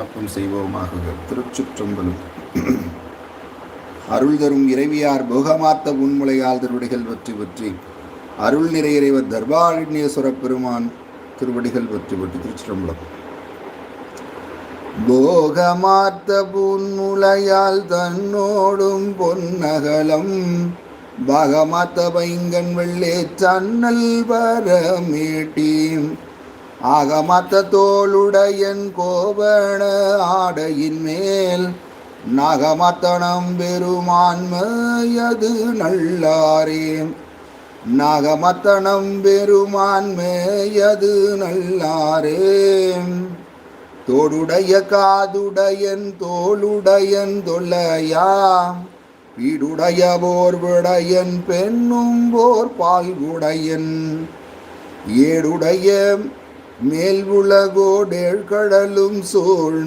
விண்ணப்பம் செய்வோமாக. திருச்சுற்றம்பலம். அருள் தரும் இறைவியார் போகமாத்த உன்முலையால் திருவடிகள் பற்றி பற்றி அருள் நிறை இறைவர் தர்பாரண்யேஸ்வர பெருமான் திருவடிகள் பற்றி பற்றி. திருச்சிற்றம்பலம். போகமாத்த புன்முலையால் தன்னோடும் பொன்னகலம் பாகமாத்த பைங்கன் வெள்ளே சன்னல் பரமேட்டி ஆகமாத்த தோளுடையன் கோபண ஆடையின் மேல் நாகமத்தனம் பெருமான்மையது நல்லாரே. நாகமத்தனம் பெருமான்மையது நல்லாரே. தோடுடைய காதுடையன் தோளுடையன் தொல்லையா வீடுடைய போர் விடையன் பெண்ணும் போர் பால்குடையன் ஏடுடைய மேல் உலகோடேழ் கடலும் சூழ்